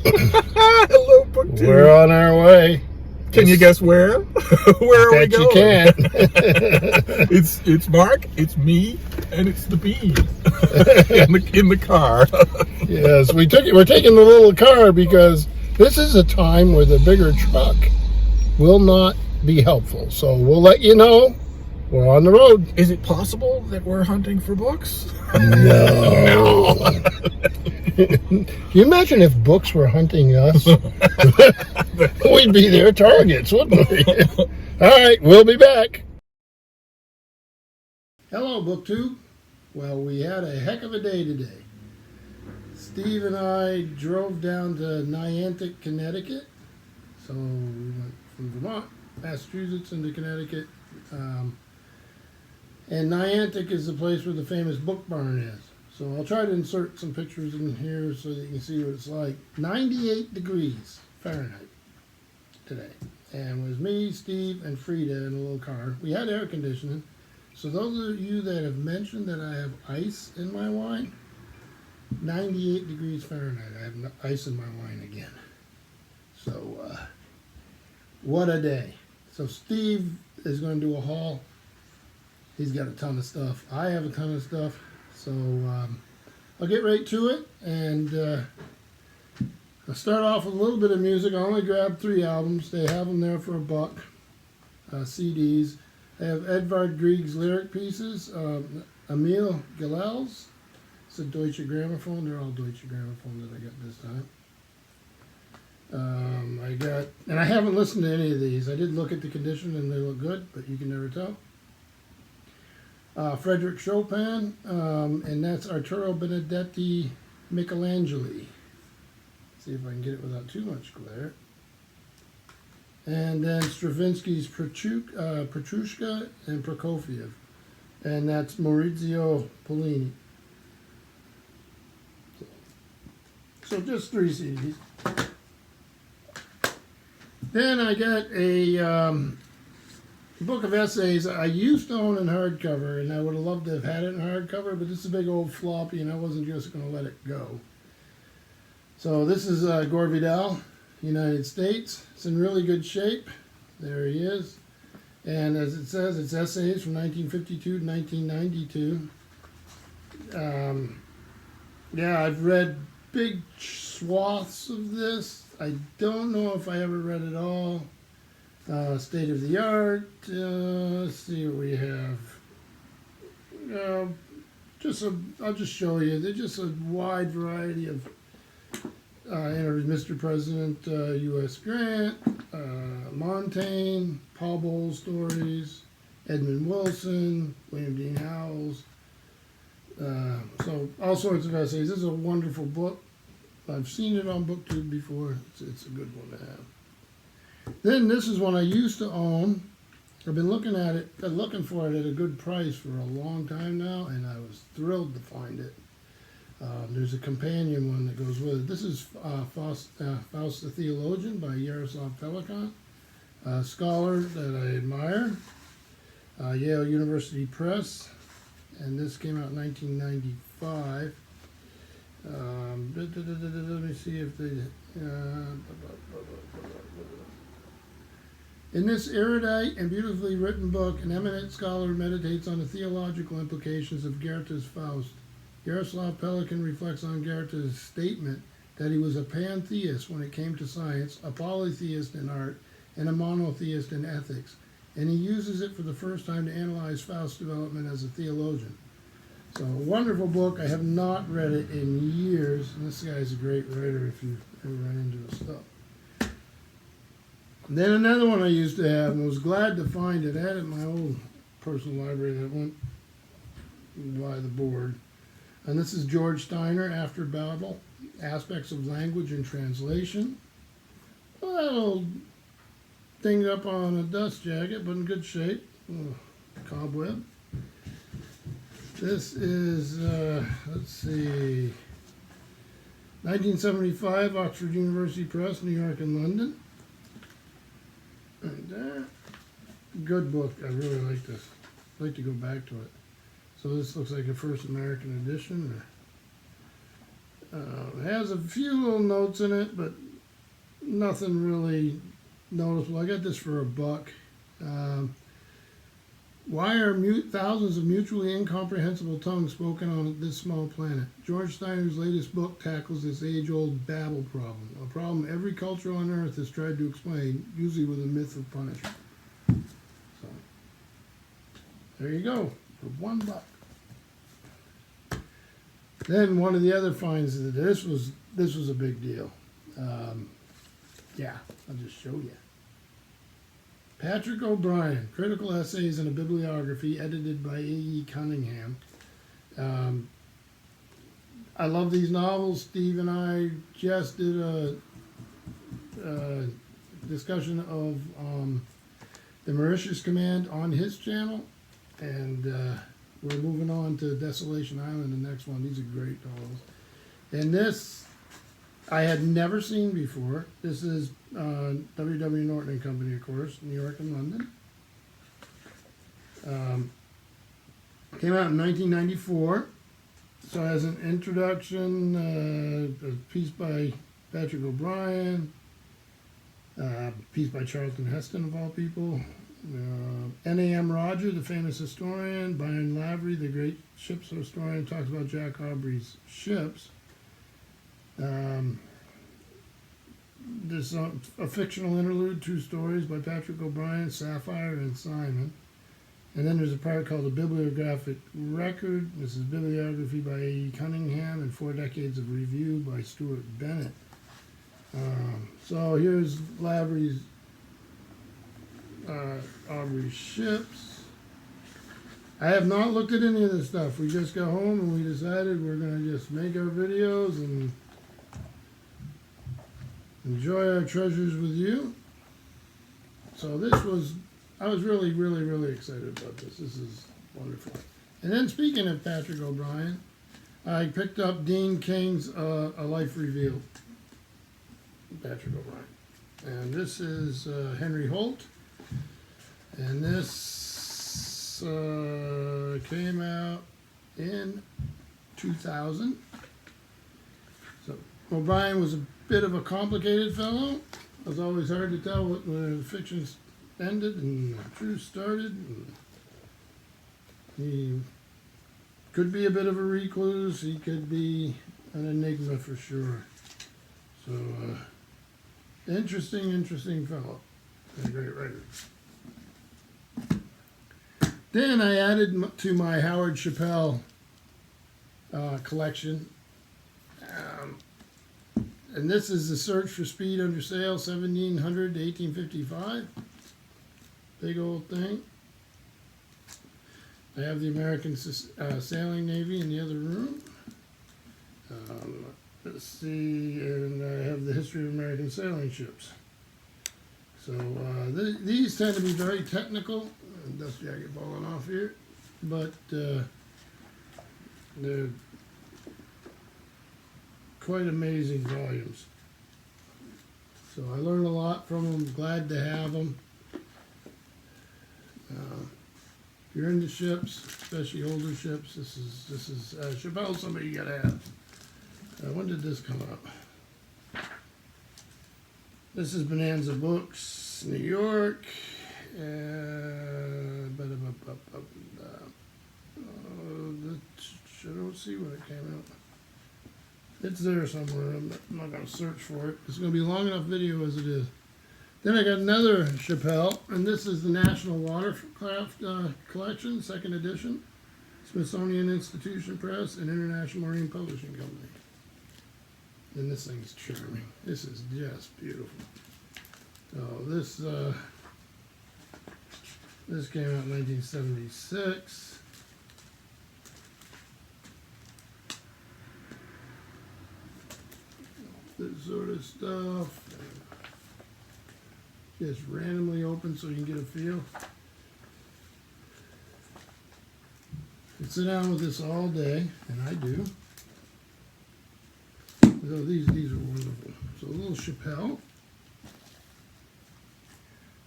Hello, BookTube. We're on our way. Can you guess where? Where are we going? You can. It's Mark, it's me, and it's the bean in the car. Yes, we're taking the little car because this is a time where the bigger truck will not be helpful. So we'll let you know we're on the road. Is it possible that we're hunting for books? No. Can you imagine if books were hunting us? We'd be their targets, wouldn't we? All right, we'll be back. Hello, BookTube. Well, we had a heck of a day today. Steve and I drove down to Niantic, Connecticut. So we went from Vermont, Massachusetts, into Connecticut. And Niantic is the place where the famous Book Barn is. So I'll try to insert some pictures in here so that you can see what it's like. 98 degrees Fahrenheit today. And it was me, Steve, and Frida in a little car. We had air conditioning. So those of you that have mentioned that I have ice in my wine, 98 degrees Fahrenheit. I have ice in my wine again. So what a day. So Steve is going to do a haul. He's got a ton of stuff. I have a ton of stuff. So I'll get right to it. And I'll start off with a little bit of music. I only grabbed 3 albums. They have them there for $1. CDs. I have Edvard Grieg's lyric pieces. Emil Gilels. It's a Deutsche Grammophon. They're all Deutsche Grammophon that I got this time. And I haven't listened to any of these. I did look at the condition and they look good, but you can never tell. Frederick Chopin, and that's Arturo Benedetti Michelangeli. See if I can get it without too much glare. And then Stravinsky's Petrushka and Prokofiev, and that's Maurizio Pollini. So just 3 CDs. Then I got a book of essays I used to own in hardcover, and I would have loved to have had it in hardcover, but this is a big old floppy, and I wasn't just going to let it go. So this is Gore Vidal, United States. It's in really good shape. There he is. And as it says, it's essays from 1952 to 1992. Yeah, I've read big swaths of this. I don't know if I ever read it all. State of the art. Let's see what we have. I'll just show you. There's just a wide variety of Mr. President, U.S. Grant, Montaigne, Paul Bowles stories, Edmund Wilson, William Dean Howells. So all sorts of essays. This is a wonderful book. I've seen it on BookTube before. It's a good one to have. Then this is one I used to own. I've been looking for it at a good price for a long time now, and I was thrilled to find it. There's a companion one that goes with it. This is Faust the Theologian by Jaroslav Pelikan, a scholar that I admire. Yale University Press, and this came out in 1995. Let me see if they... In this erudite and beautifully written book, an eminent scholar meditates on the theological implications of Goethe's Faust. Jaroslav Pelikan reflects on Goethe's statement that he was a pantheist when it came to science, a polytheist in art, and a monotheist in ethics, and he uses it for the first time to analyze Faust's development as a theologian. So, a wonderful book. I have not read it in years, and this guy's a great writer if you ever run into his stuff. And then another one I used to have, and was glad to find it. I had it in my old personal library that went by the board. And this is George Steiner, After Babel, Aspects of Language and Translation. A little thinged up on a dust jacket, but in good shape. Cobweb. This is, let's see, 1975, Oxford University Press, New York and London. And good book. I really like this. I'd like to go back to it. So this looks like a first American edition. It has a few little notes in it, but nothing really noticeable. I got this for $1. Why are thousands of mutually incomprehensible tongues spoken on this small planet? George Steiner's latest book tackles this age-old Babel problem, a problem every culture on Earth has tried to explain, usually with a myth of punishment. So, there you go, for $1. Then one of the other finds is that this was a big deal. Yeah, I'll just show you. Patrick O'Brien, Critical Essays and a Bibliography, edited by A.E. Cunningham. I love these novels. Steve and I just did a discussion of the Mauritius Command on his channel, and we're moving on to Desolation Island, the next one. These are great novels. And this I had never seen before. This is W.W. Norton and Company, of course, New York and London. Came out in 1994. So as an introduction, a piece by Patrick O'Brien, a piece by Charlton Heston, of all people, N.A.M. Roger, the famous historian, Byron Lavery, the great ships historian, talks about Jack Aubrey's ships. There's a fictional interlude, 2 stories by Patrick O'Brien, Sapphire and Simon. And then there's a part called A Bibliographic Record. This is bibliography by A.E. Cunningham and 4 Decades of Review by Stuart Bennett. So here's Lavery's Aubrey's ships. I have not looked at any of this stuff. We just got home and we decided we're going to just make our videos and enjoy our treasures with you. So I was really, really, really excited about this. This is wonderful. And then speaking of Patrick O'Brien, I picked up Dean King's A Life Revealed. Patrick O'Brien. And this is Henry Holt. And this came out in 2000. So O'Brien was a bit of a complicated fellow. It was always hard to tell when the fiction ended and the truth started. And he could be a bit of a recluse. He could be an enigma for sure. So, interesting fellow. And a great writer. Then I added to my Howard Chappell collection. And this is The Search for Speed Under Sail, 1700 to 1855. Big old thing. I have the American Sailing Navy in the other room. Let's see, and I have the History of American Sailing Ships. So these tend to be very technical. Dust jacket falling off here, but they're quite amazing volumes. So I learned a lot from them. Glad to have them. If you're into ships, especially older ships, this is Chappelle. Somebody you gotta have. When did this come out? This is Bonanza Books, New York. I don't see when it came out. It's there somewhere. I'm not going to search for it. It's going to be a long enough video as it is. Then I got another Chappelle, and this is the National Watercraft Collection, 2nd edition. Smithsonian Institution Press and International Marine Publishing Company. And this thing's charming. This is just beautiful. So this came out in 1976. This sort of stuff. Just randomly open so you can get a feel. You can sit down with this all day, and I do. So these are wonderful. So a little Chappelle.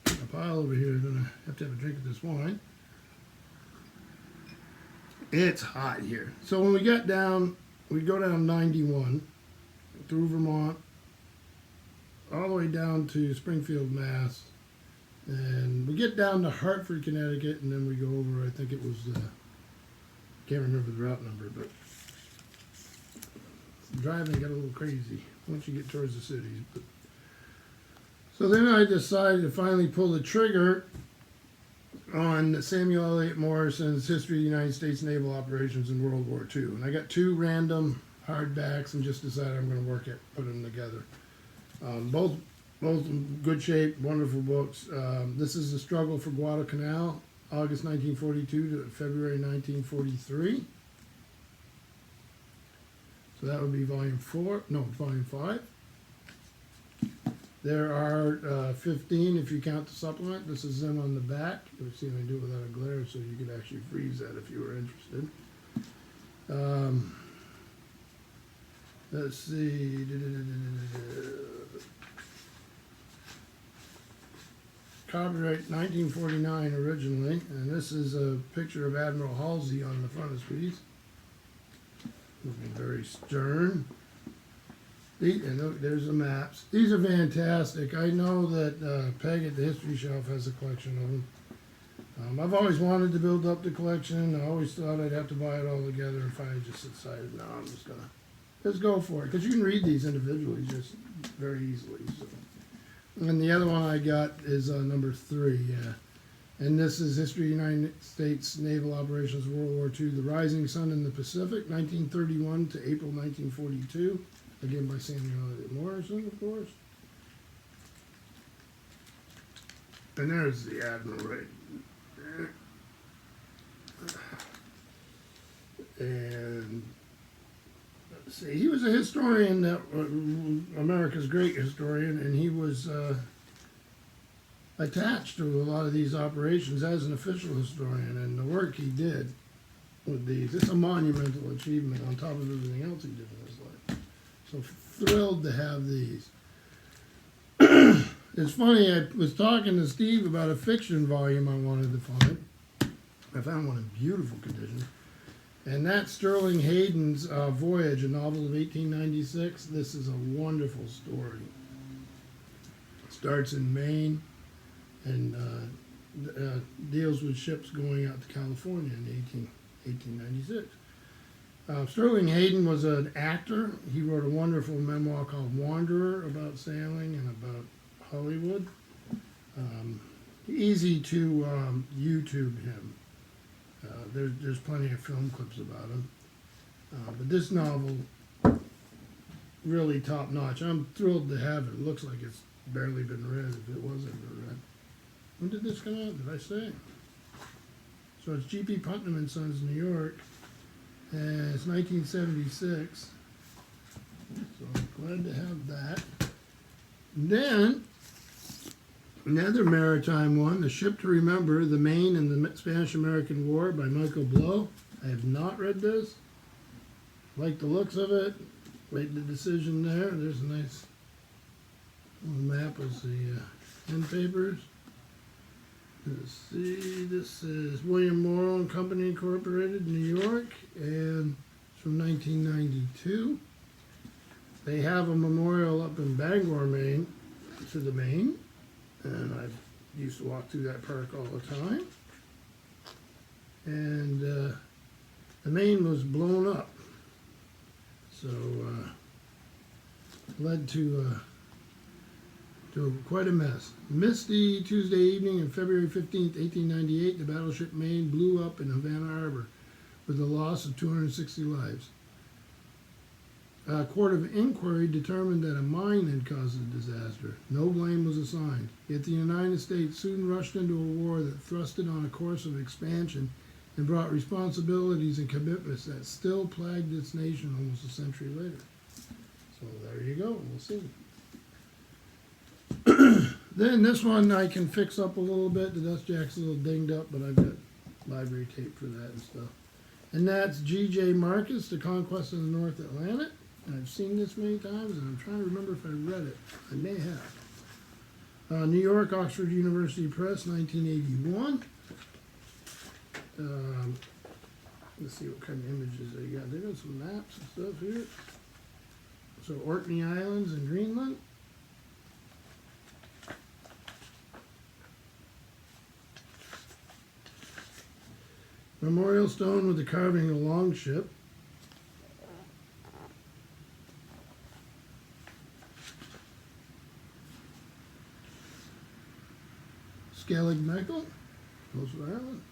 A pile over here. Gonna have to have a drink of this wine. It's hot here. So when we go down 91. through Vermont, all the way down to Springfield, Mass. And we get down to Hartford, Connecticut, and then we go over, I think it was, can't remember the route number, but driving got a little crazy once you get towards the cities. But, so then I decided to finally pull the trigger on Samuel L. Morrison's History of the United States Naval Operations in World War II. And I got 2 random hardbacks and just decided I'm going to put them together. Both in good shape, wonderful books. This is The Struggle for Guadalcanal, August 1942 to February 1943. So that would be volume 5. There are 15 if you count the supplement. This is them on the back. Let's see if I can do it without a glare so you could actually freeze that if you were interested. Let's see. Copyright 1949 originally, and this is a picture of Admiral Halsey on the frontispiece. Looking very stern. And look, there's the maps. These are fantastic. I know that Peg at the History Shelf has a collection of them. I've always wanted to build up the collection. I always thought I'd have to buy it all together, and finally just decided, no, I'm just gonna go for it. Because you can read these individually just very easily. So. And the other one I got is number 3, yeah. And this is History of the United States Naval Operations World War II, The Rising Sun in the Pacific, 1931 to April 1942. Again by Samuel L. Morrison, of course. And there's the Admiral right there. And let's see, he was a historian, that America's great historian, and he was attached to a lot of these operations as an official historian, and the work he did with these, it's a monumental achievement on top of everything else he did in his life. So thrilled to have these. It's funny, I was talking to Steve about a fiction volume I wanted to find. I found one in beautiful condition. And that's Sterling Hayden's Voyage, a novel of 1896. This is a wonderful story. It starts in Maine and deals with ships going out to California in 1896. Sterling Hayden was an actor. He wrote a wonderful memoir called Wanderer about sailing and about Hollywood. Easy to YouTube him. There's plenty of film clips about him. But this novel, really top notch. I'm thrilled to have it. It looks like it's barely been read if it was ever read. When did this come out? Did I say? So it's G.P. Putnam and Sons, New York. And it's 1976. So I'm glad to have that. And then, another maritime one, A Ship to Remember, The Maine and the Spanish-American War by Michael Blow. I have not read this. Like the looks of it. Made the decision there. There's a nice little map of the end papers. Let's see, this is William Morrow and Company Incorporated, New York, and it's from 1992. They have a memorial up in Bangor, Maine, to the Maine, and I used to walk through that park all the time. And the Maine was blown up, so led to quite a mess. Misty Tuesday evening on February 15th, 1898, the battleship Maine blew up in Havana Harbor with the loss of 260 lives. A court of inquiry determined that a mine had caused the disaster. No blame was assigned. Yet the United States soon rushed into a war that thrust it on a course of expansion and brought responsibilities and commitments that still plagued its nation almost a century later. So there you go, we'll see. Then this one I can fix up a little bit. The dust jack's a little dinged up, but I've got library tape for that and stuff. And that's G.J. Marcus, The Conquest of the North Atlantic. I've seen this many times, and I'm trying to remember if I read it. I may have. New York, Oxford University Press, 1981. Let's see what kind of images they got. They got some maps and stuff here. So Orkney Islands in Greenland. Memorial stone with the carving of a long ship. Skellig Michael, Coastal Island.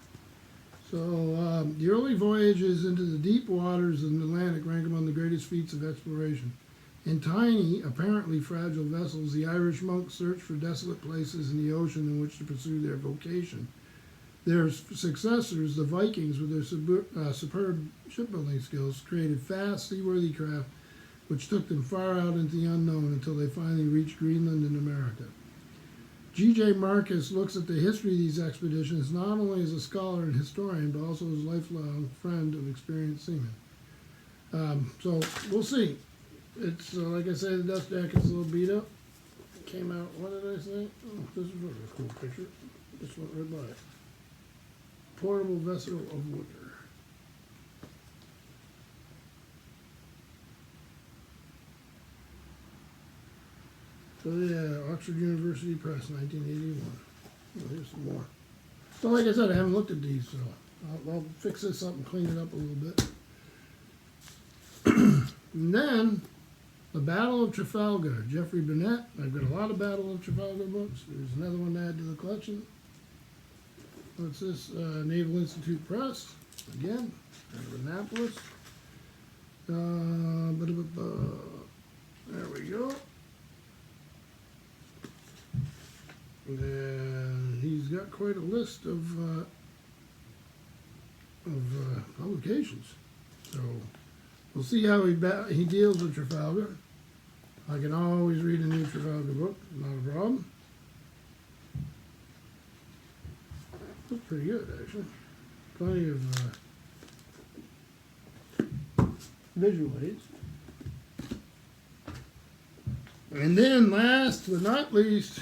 So the early voyages into the deep waters of the Atlantic rank among the greatest feats of exploration. In tiny, apparently fragile vessels, the Irish monks searched for desolate places in the ocean in which to pursue their vocation. Their successors, the Vikings, with their superb shipbuilding skills, created fast, seaworthy craft which took them far out into the unknown until they finally reached Greenland and America. G.J. Marcus looks at the history of these expeditions not only as a scholar and historian, but also as a lifelong friend of experienced seamen. So we'll see. It's like I say, the dust jacket's a little beat up. It came out, what did I say? Oh, this is really a cool picture. Just went right by it. Portable vessel of water. So yeah, Oxford University Press, 1981. Oh, here's some more. So like I said, I haven't looked at these, so I'll fix this up and clean it up a little bit. And then, the Battle of Trafalgar, Geoffrey Burnett. I've got a lot of Battle of Trafalgar books. There's another one to add to the collection. What's this? Naval Institute Press, again, out of Annapolis. There we go. And he's got quite a list of publications. So we'll see how he deals with Trafalgar. I can always read a new Trafalgar book, not a problem. Looks pretty good, actually. Plenty of visual aids. And then last but not least,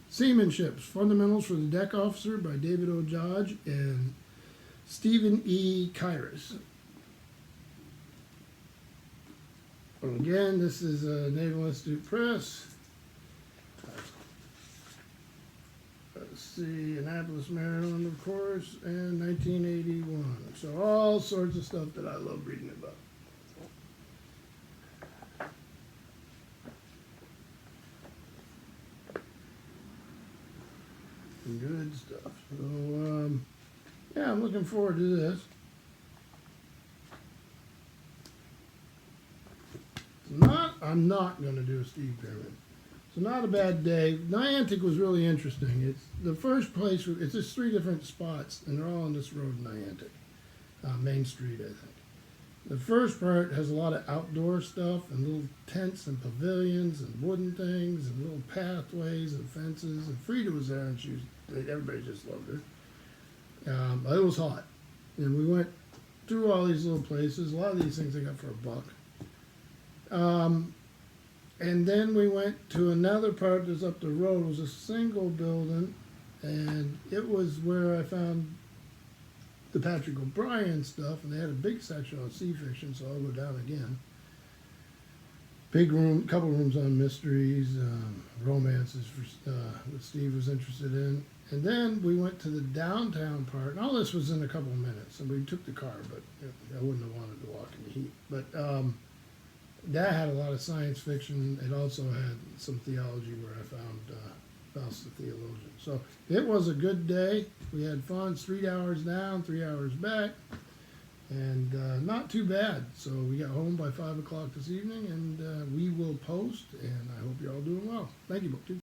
Seamanship, Fundamentals for the Deck Officer by David O. Dodge and Stephen E. Kairos. Again, this is Naval Institute Press. Let's see, Annapolis, Maryland, of course, and 1981. So all sorts of stuff that I love reading about. Good stuff. So, yeah, I'm looking forward to this. I'm not going to do a Steve Pyramid. So not a bad day. Niantic was really interesting. It's the first place. It's just 3 different spots, and they're all on this road in Niantic, Main Street, I think. The first part has a lot of outdoor stuff and little tents and pavilions and wooden things and little pathways and fences. And Frida was there, and everybody just loved her. But it was hot, and we went through all these little places. A lot of these things I got for $1. And then we went to another part that's up the road. It was a single building, and it was where I found the Patrick O'Brien stuff, and they had a big section on sea fiction, so I'll go down again. Big room, couple rooms on mysteries, romances that Steve was interested in. And then we went to the downtown part, and all this was in a couple of minutes, and we took the car, but I wouldn't have wanted to walk in the heat. But that had a lot of science fiction. It also had some theology where I found Faust the Theologian. So it was a good day. We had fun. It's 3 hours down, 3 hours back, and not too bad. So we got home by 5 o'clock this evening, and we will post, and I hope you're all doing well. Thank you, BookTube.